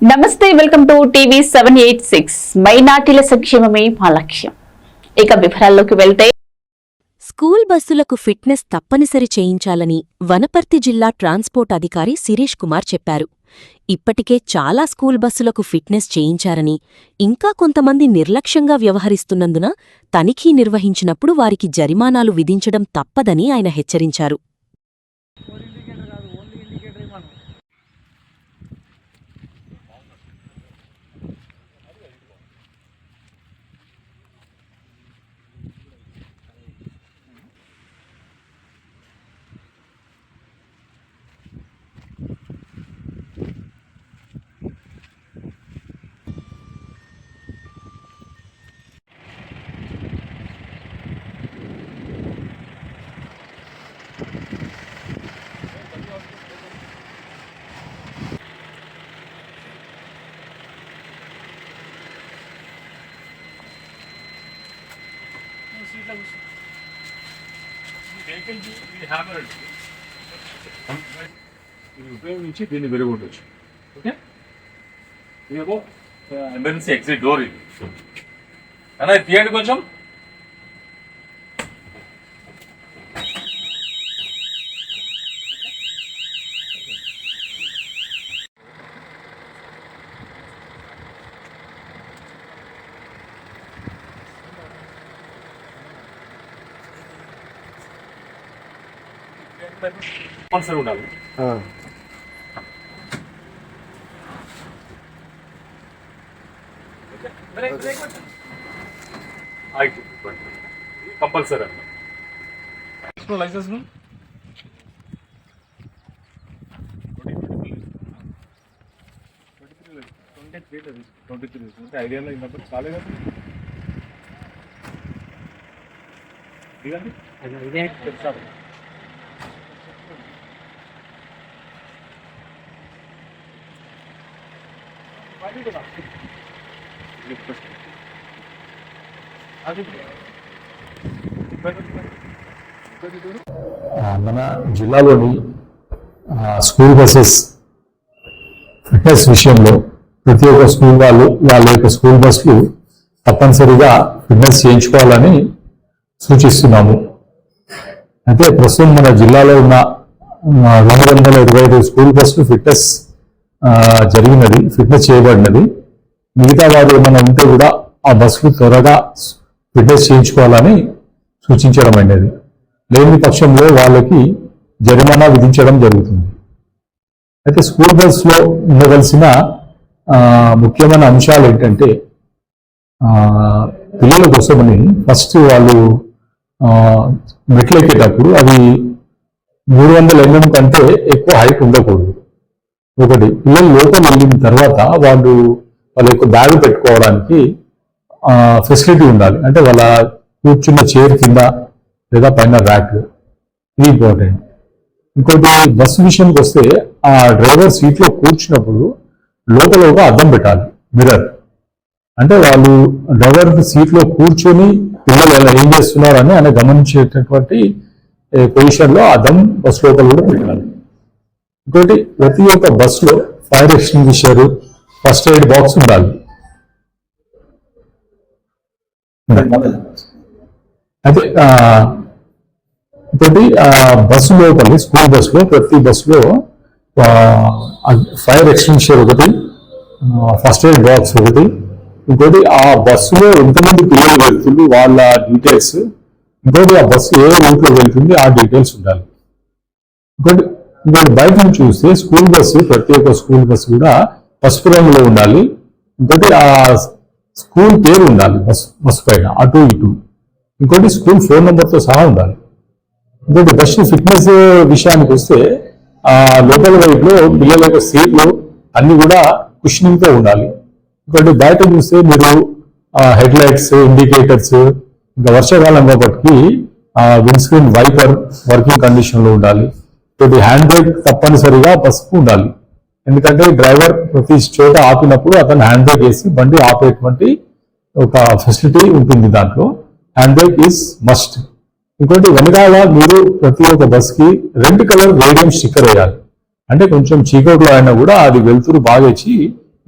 నమస్తే, welcome to TV 786. మైనార్టీల సంక్షేమమే మా లక్ష్యం. ఇక వివరాల్లోకి వెళ్తే, స్కూల్ బస్సులకు ఫిట్నెస్ తప్పనిసరి చేయించాలని వనపర్తి జిల్లా ట్రాన్స్పోర్ట్ అధికారి శిరీష్ కుమార్ చెప్పారు. ఇప్పటికే చాలా స్కూల్ బస్సులకు ఫిట్నెస్ చేయించారని, ఇంకా కొంతమంది నిర్లక్ష్యంగా వ్యవహరిస్తున్నందున తనిఖీ నిర్వహించినప్పుడు వారికి జరిమానాలు విధించడం తప్పదని ఆయన హెచ్చరించారు. ఉపయోగించి దీన్ని వెలుగొట్టచ్చు. ఓకే, ఇదేమో ఎమర్జెన్సీ ఎగ్జిట్ డోర్. ఇది అలా తీయండి కొంచెం. స్పాన్సర్ ఉండాలి. కంపల్సరీ లైసెన్స్ ఐడియాలో అయినప్పుడు చాలే కదా. మన జిల్లాలోని స్కూల్ బస్సెస్ ఫిట్నెస్ విషయంలో ప్రతి ఒక్క స్కూల్ వాళ్ళ యొక్క స్కూల్ బస్సులు తప్పనిసరిగా ఫిట్నెస్ చేయించుకోవాలని సూచిస్తున్నాము. అయితే ప్రస్తుతం మన జిల్లాలో ఉన్న 225 స్కూల్ బస్సులు ఫిట్నెస్ ఫిట్నెస్ చేయబడినది. మిగతా వారు ఏమైనా ఉంటే కూడా ఆ బస్సులు త్వరగా ఫిట్నెస్ చేయించుకోవాలని సూచించడం అనేది. లేని పక్షంలో వాళ్ళకి జరిమానా విధించడం జరుగుతుంది. అయితే స్కూల్ బస్సులో ఉండవలసిన ముఖ్యమైన అంశాలు ఏంటంటే, పిల్లల కోసమని ఫస్ట్ వాళ్ళు మెట్లు ఎక్కేటప్పుడు అది 300 mm కంటే ఎక్కువ హైట్ ఉండకూడదు. ఒకటి, పిల్లలు లోపల వెళ్ళిన తర్వాత వాళ్ళ యొక్క బ్యాగ్ పెట్టుకోవడానికి ఫెసిలిటీ ఉండాలి. అంటే వాళ్ళ కూర్చున్న చైర్ కింద లేదా పైన ర్యాక్, ఇది ఇంపార్టెంట్. ఇంకోటి, బస్సు విషయానికి వస్తే ఆ డ్రైవర్ సీట్లో కూర్చున్నప్పుడు లోపల ఒక అద్దం పెట్టాలి, మిర్రర్. అంటే వాళ్ళు డ్రైవర్ సీట్లో కూర్చొని పిల్లలు ఎలా ఏం చేస్తున్నారని ఆయన గమనించేటటువంటి పొజిషన్లో అద్దం బస్సు లోపల కూడా పెట్టాలి. ఇంకోటి, ప్రతి ఒక్క బస్సులో fire extinguisher, first aid box ఉండాలి. అయితే ఇంకోటి, బస్సు లోపలి స్కూల్ బస్సులో ప్రతి బస్సులో ఫైర్ ఎక్స్టింగ్విషర్ ఒకటి, ఫస్ట్ ఎయిడ్ బాక్స్ ఒకటి. ఇంకోటి, ఆ బస్సులో ఎంతమంది పిల్లలు వెళ్తుంది వాళ్ళ డీటెయిల్స్. ఇంకోటి, ఆ బస్సు ఏ రూట్లో వెళ్తుంది ఆ డీటెయిల్స్ ఉండాలి. ఇంకోటి, బయట నుంచి చూస్తే స్కూల్ బస్సు, ప్రతి ఒక్క స్కూల్ బస్సు కూడా పసుపు రంగులో ఉండాలి. ఇంకోటి, ఆ స్కూల్ పేరు ఉండాలి బస్సు పైన, అటు ఇటు. ఇంకోటి, స్కూల్ ఫోన్ నెంబర్తో సహా ఉండాలి. ఇంకోటి, బస్సు ఫిట్నెస్ విషయానికి వస్తే లోపల వైపులో పిల్లల యొక్క సీట్లు అన్ని కూడా కుషనింగ్తో ఉండాలి. ఇంకోటి, బయట చూస్తే మీరు హెడ్ లైట్స్, ఇండికేటర్స్, ఇంకా వర్షాకాలం కాబట్టి విండ్ స్క్రీన్ వైపర్ వర్కింగ్ కండిషన్లో ఉండాలి. ఇంకోటి, హ్యాండ్ బ్రేక్ తప్పనిసరిగా బస్సుకు ఉండాలి. ఎందుకంటే డ్రైవర్ ప్రతి చోట ఆపినప్పుడు అతను హ్యాండ్ బ్రేక్ వేసి బండి ఆపేటువంటి ఒక ఫెసిలిటీ ఉంటుంది. దాంట్లో హ్యాండ్ బ్రేక్ ఈజ్ మస్ట్. ఇంకోటి, వెనకాల మీరు ప్రతి ఒక్క బస్కి రెడ్ కలర్ రేడియం స్టిక్కర్ వేయాలి. అంటే కొంచెం చీకట్లో అయినా కూడా అది వెలుతురు బాగా ఇచ్చి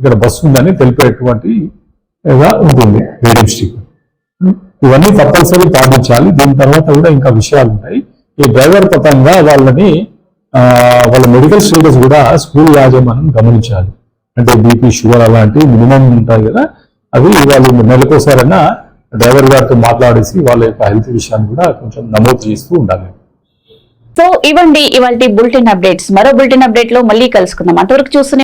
ఇక్కడ బస్సు ఉందని తెలిపేటువంటి ఉంటుంది రీడింగ్ స్టిక్. ఇవన్నీ తప్పనిసరి పాటించాలి. దీని తర్వాత కూడా ఇంకా విషయాలు ఉంటాయి. ఈ డ్రైవర్ పతంగా వాళ్ళ మెడికల్ స్టేటస్ కూడా స్కూల్ యాజమాన్యం గమనించాలి. అంటే బీపీ, షుగర్ అలాంటి మినిమం ఉంటాయి కదా, అవి వాళ్ళు నెలకోసారైనా డ్రైవర్ గారితో మాట్లాడేసి వాళ్ళ యొక్క హెల్త్ విషయాన్ని కూడా కొంచెం నమోదు చేస్తూ ఉండాలి. సో ఇవ్వండి ఇవాల్టి బులెటిన్ అప్డేట్స్. మరో బులెటిన్ అప్డేట్ లో మళ్ళీ కలుసుకుందాం. అంతవరకు చూస్తూనే